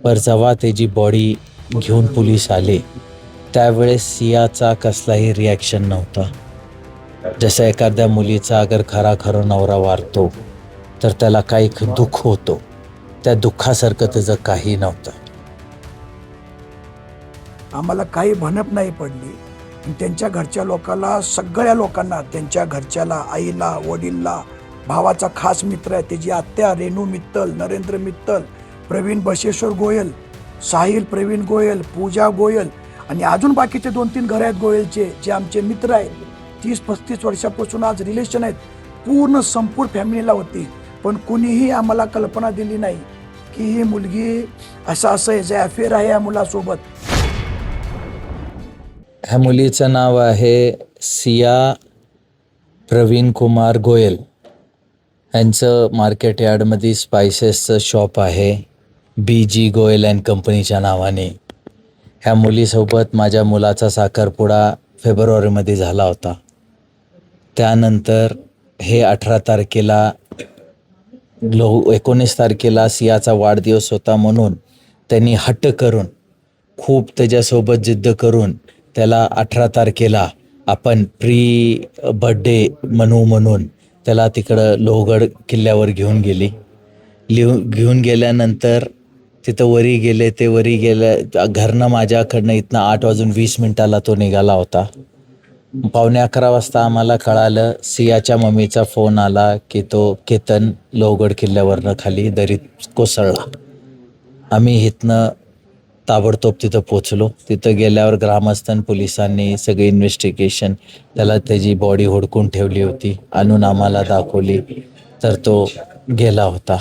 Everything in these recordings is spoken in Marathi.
पर जेव्हा त्याची बॉडी घेऊन पोलीस आले त्यावेळेस सियाचा कसलाही रिॲक्शन नव्हता. जसं एखाद्या मुलीचा अगर खरा नवरा वारतो तर त्याला काही दुःख होतो, त्या दुःखासारखं त्याचं काही नव्हतं. आम्हाला काही भनक नाही पडली. त्यांच्या घरच्या लोकांना, सगळ्या लोकांना, त्यांच्या घरच्याला, आईला, वडीलला, भावाचा खास मित्र आहे, त्याची आत्या रेणू मित्तल, नरेंद्र मित्तल, प्रवीण बशेश्वर गोयल, साहिल प्रवीण गोयल, पूजा गोयल आणि अजून बाकीचे 2-3 घर आहेत गोयलचे, जे आमचे मित्र आहेत. 30-35 वर्षापासून आज रिलेशन आहेत. पूर्ण संपूर्ण फॅमिलीला होती. पण कुणीही आम्हाला कल्पना दिली नाही की ही मुलगी असं जे अफेअर आहे या मुलासोबत. ह्या मुलीचं नाव आहे सिया प्रवीण कुमार गोयल. यांचं मार्केट यार्डमध्ये स्पायसेसचं शॉप आहे, BG गोयल अँड कंपनीच्या नावाने. ह्या मुलीसोबत माझ्या मुलाचा साखरपुडा फेब्रुवारीमध्ये झाला होता. त्यानंतर हे 18 तारखेला 19 तारखेला सियाचा वाढदिवस होता म्हणून त्यांनी हट्ट करून, खूप त्याच्यासोबत जिद्द करून त्याला 18 तारखेला आपण बर्थडे म्हणून त्याला तिकडं लोहगड किल्ल्यावर घेऊन घेऊन गेल्यानंतर तिथं वरी गेले. घरनं माझ्याकडनं इथनं 8:20 तो निघाला होता. 11:15 वाजता आम्हाला कळालं, सियाच्या मम्मीचा फोन आला की तो केतन लोहगड किल्ल्यावरनं खाली दरीत कोसळला. आम्ही इथनं ताबडतोब तिथं पोचलो. तिथं गेल्यावर ग्रामस्थान पोलिसांनी सगळे इन्व्हेस्टिगेशन, त्याची बॉडी हुडकून ठेवली होती, आणून आम्हाला दाखवली, तर तो गेला होता.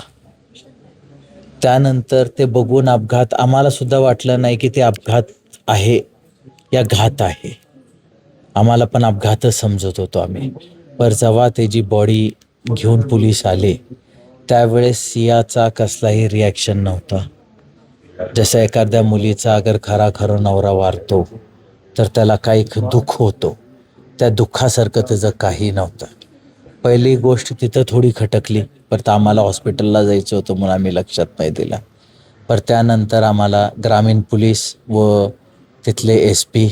त्यानंतर ते बघून अपघात, आम्हाला सुद्धा वाटलं नाही की ते अपघात आहे या घात आहे. आम्हाला पण अपघातच समजत होतो आम्ही. पर जेव्हा त्याची बॉडी घेऊन पोलीस आले त्यावेळेस सियाचा कसलाही रिॲक्शन नव्हता. जसं एखाद्या मुलीचा अगर खरा नवरा वारतो तर त्याला काही दुःख होतो, त्या दुःखासारखं त्याचं काही नव्हतं. पहिली गोष्ट तिथं थोडी खटकली, पण आम्हाला हॉस्पिटलला जायचं होतं म्हणून आम्ही लक्षात नाही दिलं. पर त्यानंतर आम्हाला ग्रामीण पोलीस व तिथले SP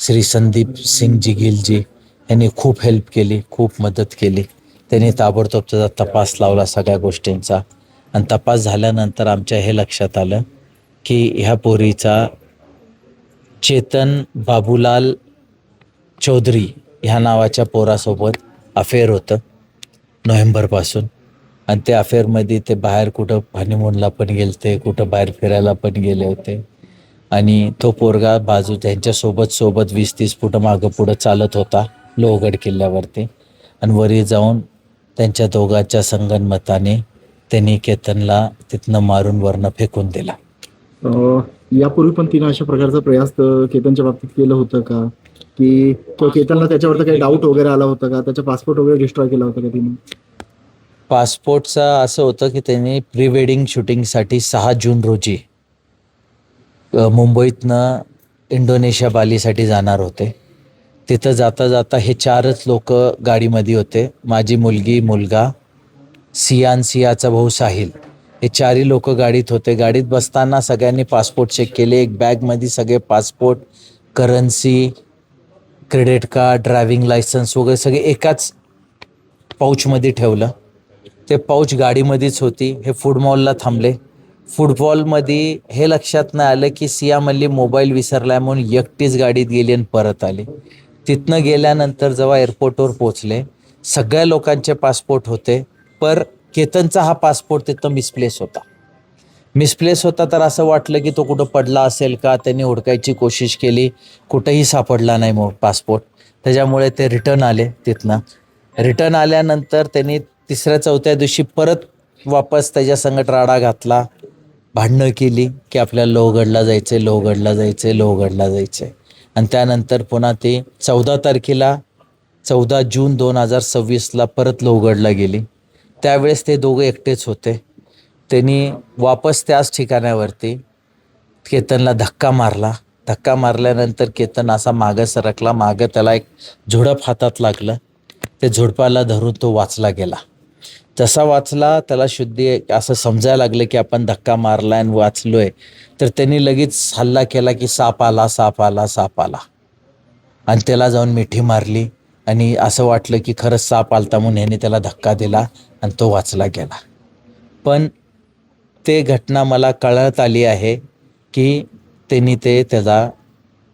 श्री संदीप सिंगजी गिलजी यांनी खूप हेल्प केली, खूप मदत केली. त्यांनी ताबडतोब त्याचा तपास लावला सगळ्या गोष्टींचा. आणि तपास झाल्यानंतर आमच्या हे लक्षात आलं की ह्या पोरीचा चेतन बाबूलाल चौधरी ह्या नावाच्या पोरासोबत अफेअर होतं नोव्हेंबरपासून. आणि ते अफेअरमध्ये ते बाहेर कुठं हनीमूनला पण गेलते, कुठं बाहेर फिरायला पण गेले होते. आणि तो पोरगा त्यांच्यासोबत 20-30 फुटं मागं पुढं चालत होता लोहगड किल्ल्यावरती. आणि वरी जाऊन त्यांच्या दोघांच्या संगनमताने त्यांनी केतनला तिथनं मारून वरनं फेकून दिला. यापूर्वी पण तिनं अशा प्रकारचा प्रयास केतनच्या बाबतीत केलं होतं का? की केतनला त्याच्यावरती काही डाऊट वगैरे आला होता का? त्याचा पासपोर्ट वगैरे डिस्ट्रॉय केला होता का तिने? पासपोर्टचा असं होतं की त्यांनी प्री वेडिंग शूटिंगसाठी 6 जून रोजी मुंबईतनं इंडोनेशिया बालीसाठी जाणार होते. तिथं जाता हे 4च लोक गाडीमध्ये होते. माझी मुलगी, मुलगा, सियाचा भाऊ साहिल, हे 4ही लोक गाडीत होते. गाडीत बसताना सगळ्यांनी पासपोर्ट चेक केले. एक बॅगमध्ये सगळे passport, currency, credit card, driving licence वगैरे सगळे एकाच पाऊचमध्ये ठेवलं. ते पाऊच गाडीमध्येच होती. हे फूड मॉलला थांबले. फुटबॉलमध्ये हे लक्षात नाही आलं की सिया मल्ली मोबाईल विसरलाय म्हणून एकटीच गाडीत गेली आणि परत आली. तिथनं गेल्यानंतर जेव्हा एअरपोर्टवर पोचले, सगळ्या लोकांचे पासपोर्ट होते, पर केतनचा हा पासपोर्ट तिथं मिसप्लेस होता. तर असं वाटलं की तो कुठं पडला असेल का. त्यांनी हुडकायची कोशिश केली, कुठंही सापडला नाही मग पासपोर्ट. त्याच्यामुळे ते रिटर्न आले. रिटर्न आल्यानंतर त्यांनी 3-4 दिवशी परत वापस त्याच्या संगत राडा घातला, भांडणं केली की आपल्याला लोहगडला जायचं. आणि त्यानंतर पुन्हा ते 14 जून 2026 परत लोहगडला गेली. त्यावेळेस ते दोघं एकटेच होते. त्यांनी वापस त्याच ठिकाणावरती केतनला धक्का मारल्यानंतर केतन असा मागं सरकला. मागं त्याला एक झुडप हातात लागलं. ते झुडपाला धरून तो वाचला गेला. जसा वाचला त्याला शुद्धी असं समजायला लागलं की आपण धक्का मारला आणि वाचलोय, तर त्यांनी लगेच हल्ला केला की साप आला, साप आला, साप आला. आणि त्याला जाऊन मिठी मारली आणि असं वाटलं की खरंच साप आलता म्हणून ह्याने त्याला धक्का दिला आणि तो वाचला गेला. पण ते घटना मला कळत आली आहे की त्यांनी त्याचा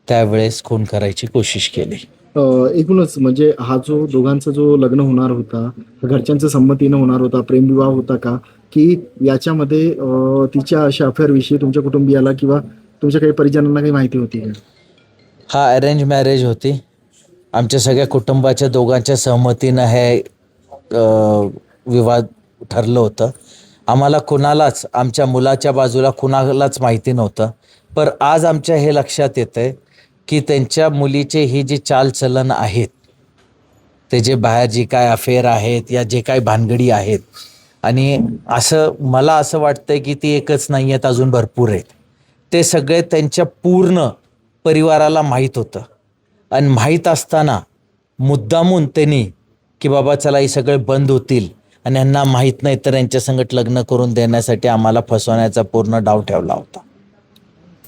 त्यावेळेस खून करायची कोशिश केली. एकूणच म्हणजे हा जो दोघांचा जो लग्न होणार होता, घरच्यांच्या संमतीनं होणार होता, प्रेमविवाह होता का? की याच्यामध्ये तिच्या अशा अफेअरविषयी तुमच्या कुटुंबियाला किंवा तुमच्या काही परिजनांना काही माहिती होती का? हा अरेंज मॅरेज होती. आमच्या सगळ्या कुटुंबाच्या दोघांच्या सहमतीनं हे विवाह ठरलं होतं. आम्हाला कुणालाच, आमच्या मुलाच्या बाजूला कुणालाच माहिती नव्हतं. पण आज आमच्या हे लक्षात येतंय की त्यांच्या मुलीचे ही जी चालचलन आहेत, ते जे बाहेर जी काय अफेअर आहेत या जे काय भानगडी आहेत, आणि मला असं वाटतंय की ती एकच नाही आहेत, अजून भरपूर आहेत. ते सगळे त्यांच्या पूर्ण परिवाराला माहीत होतं. आणि माहीत असताना मुद्दामून त्यांनी की बाबा चला हे सगळे बंद होतील आणि यांना माहीत नाही तर यांच्या संगत लग्न करून देण्यासाठी आम्हाला फसवण्याचा पूर्ण डाव ठेवला होता.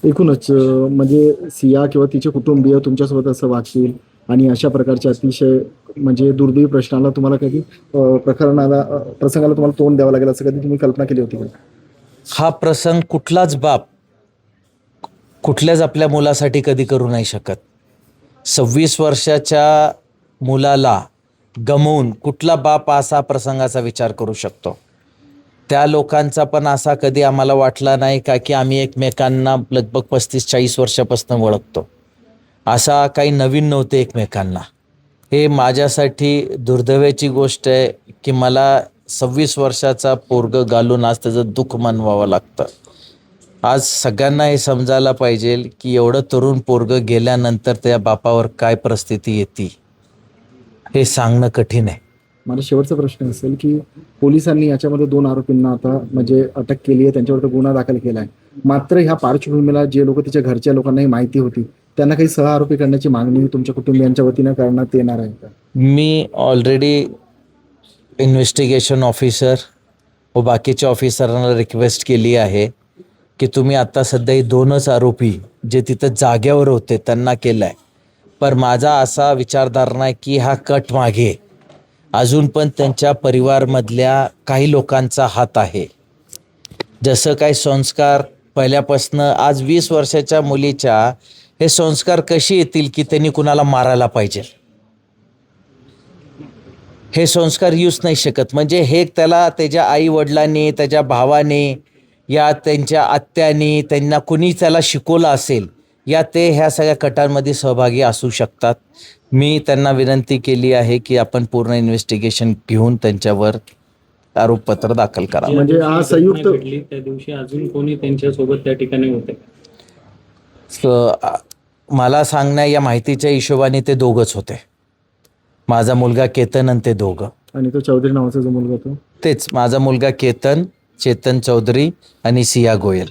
एकूणच म्हणजे सिया किंवा तिचे कुटुंबीय तुमच्यासोबत असं वागतील आणि अशा प्रकारच्या अतिशय म्हणजे दुर्दैवी प्रश्नाला तुम्हाला कधी प्रसंगाला तुम्हाला तोंड द्यावं लागेल असं कधी तुम्ही कल्पना केली होती का? हा प्रसंग कुठलाच बाप कुठल्याच आपल्या मुलासाठी कधी करू नाही शकत. 26 वर्षाच्या मुलाला गमवून कुठला बाप असा प्रसंगाचा विचार करू शकतो? त्या लोकांचा पण असा कधी आम्हाला वाटला नाही का की आम्ही एकमेकांना लगभग 35-40 वर्षापासून ओळखतो, असा काही नवीन नव्हते एकमेकांना. हे माझ्यासाठी दुर्दैवाची गोष्ट आहे की मला 26 वर्षाचा पोरग घालून आज त्याचं दुःख मानवावं लागतं. आज सगळ्यांना हे समजायला पाहिजे की एवढं तरुण पोरग गेल्यानंतर त्या बापावर काय परिस्थिती येते हे सांगणं कठीण आहे. माझा शेवटचा प्रश्न असेल की पोलिसांनी याच्यामध्ये 2 आरोपींना आता म्हणजे अटक केली आहे, त्यांच्यावर गुन्हा दाखल केला आहे. मात्र ह्या पार्श्वभूमीला जे लोक तिच्या घरच्या लोकांनाही माहिती होती त्यांना काही सहआरोपी करण्याची मागणी तुमच्या कुटुंबियांच्या वतीनं करण्यात येणार आहे का? मी ऑलरेडी इन्व्हेस्टिगेशन ऑफिसर व बाकीच्या ऑफिसरांना रिक्वेस्ट केली आहे की तुम्ही आता सध्या ही 2च आरोपी जे तिथं जाग्यावर होते त्यांना केलं आहे. पण माझा असा विचारधारणा आहे की हा कट मागे अजून पण त्यांच्या परिवारमधल्या काही लोकांचा हात आहे. जसं काही संस्कार पहिल्यापासनं आज 20 वर्षाच्या मुलीच्या हे संस्कार कशी येतील की त्यांनी कुणाला मारायला पाहिजे, हे संस्कार येऊच नाही शकत. म्हणजे हे त्याला त्याच्या आई वडिलांनी, त्याच्या भावाने या त्यांच्या आत्यानी त्यांना कुणी त्याला शिकवलं असेल या ते ह्या सगळ्या कटांमध्ये सहभागी असू शकतात. मी त्यांना विनंती केली आहे की आपण पूर्ण इन्व्हेस्टिगेशन घेऊन त्यांच्यावर आरोपपत्र दाखल करा. म्हणजे हा संयुक्त घडली त्या दिवशी अजून कोणी त्यांच्यासोबत त्या ठिकाणी होते? मला सांगण्या या माहितीच्या हिशोबाने ते दोघंच होते, माझा मुलगा केतन आणि ते दोघं. आणि तो चौधरी नावाचा जो मुलगा तो तेच माझा मुलगा केतन, चेतन चौधरी आणि सिया गोयल.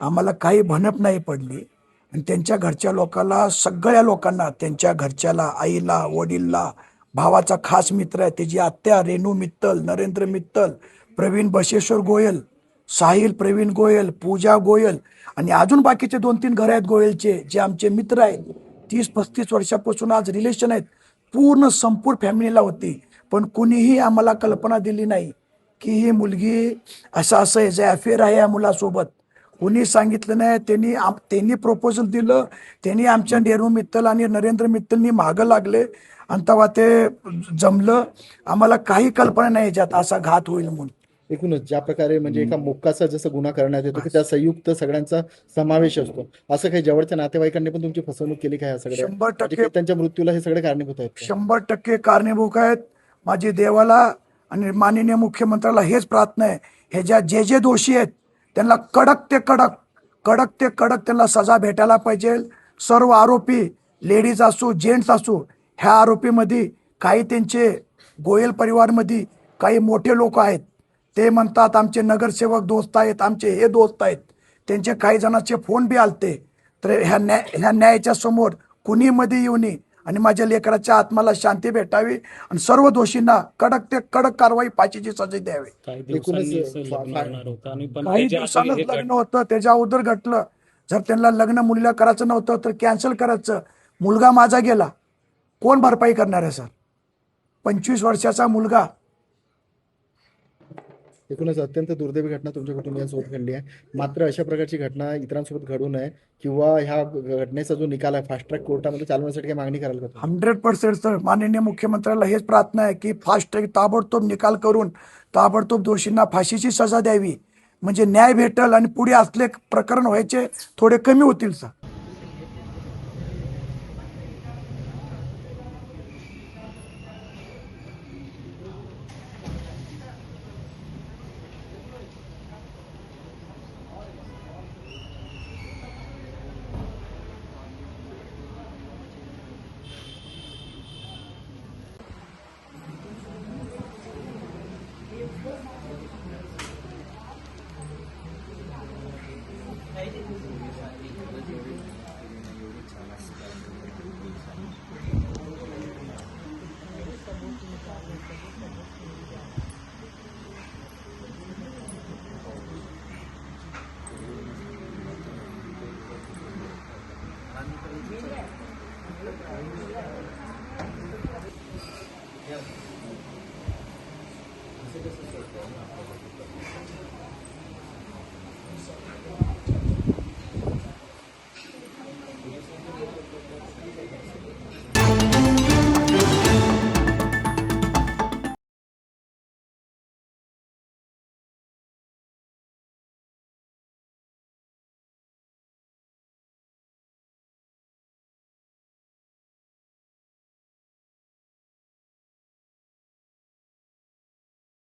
आम्हाला काही भनक नाही पडली आणि त्यांच्या घरच्या लोकांना, सगळ्या लोकांना, त्यांच्या घरच्याला, आईला, वडीलला, भावाचा खास मित्र आहे त्याची आत्या रेणू मित्तल, नरेंद्र मित्तल, प्रवीण बशेश्वर गोयल, साहिल प्रवीण गोयल, पूजा गोयल आणि अजून बाकीचे 2-3 घर आहेत गोयलचे जे आमचे मित्र आहेत. 30-35 वर्षापासून आज रिलेशन आहेत. पूर्ण संपूर्ण फॅमिलीला होती. पण कुणीही आम्हाला कल्पना दिली नाही की ही मुलगी असं आहे, जे अफेअर आहे या मुलासोबत. कुणी सांगितलं नाही. त्यांनी प्रपोजल दिलं, त्यांनी आमच्या नेहरू मित्तल आणि नरेंद्र मित्तलनी मागं लागले आणि तेव्हा ते जमलं. आम्हाला काही कल्पना नाही याच्यात असा घात होईल म्हणून. एकूणच ज्या प्रकारे म्हणजे एका मोक्काचा जसं गुन्हा करण्यात येतो की त्या संयुक्त सगळ्यांचा समावेश असतो, असं काही जवळच्या नातेवाईकांनी पण तुमची फसवणूक केली काय? सगळ्या 100% त्यांच्या मृत्यूला हे सगळे कारणीभूत आहेत का? 100% कारणीभूत आहेत. माझी देवाला आणि माननीय मुख्यमंत्र्याला हेच प्रार्थना आहे, हे जे दोषी आहेत त्यांना कडक ते कडक त्यांना सजा भेटायला पाहिजे. सर्व आरोपी लेडीज असो जेंट्स असो, ह्या आरोपीमध्ये काही त्यांचे गोयल परिवारमध्ये काही मोठे लोक आहेत. ते म्हणतात आमचे नगरसेवक दोस्त आहेत, आमचे हे दोस्त आहेत. त्यांचे काही जणांचे फोन बी आलते. तर ह्या न्यायाच्या समोर कुणी मध्ये येऊ नये आणि माझ्या लेकराच्या आत्माला शांती भेटावी आणि सर्व दोषींना कडक ते कडक कारवाई, फाशीची सजा द्यावी. काही एकूणच दिवसांनी असं लग्न होणार होतं आणि पण काही त्याच्या आधी दिवसांनाच हे लग्न होतं, त्याच्या अगोदर घटलं. जर त्यांना लग्न मुलीला करायचं नव्हतं तर कॅन्सल करायचं. मुलगा माझा गेला, कोण भरपाई करणार आहे सर? 25 वर्षाचा मुलगा. एकूणच अत्यंत दुर्दैवी घटना तुमच्या कुटुंबियांसोबत घडली आहे. मात्र अशा प्रकारची घटना इतरांसोबत घडू नये किंवा ह्या घटनेचा जो निकाल आहे फास्ट ट्रॅक कोर्टामध्ये चालवण्यासाठी काही मागणी कराल का तुम्ही? 100% सर, माननीय मुख्यमंत्र्याला हेच प्रार्थना आहे की फास्ट ट्रॅक ताबडतोब निकाल करून ताबडतोब दोषींना फाशीची सजा द्यावी, म्हणजे न्याय भेटल आणि पुढे असले प्रकरण व्हायचे थोडे कमी होतील सर.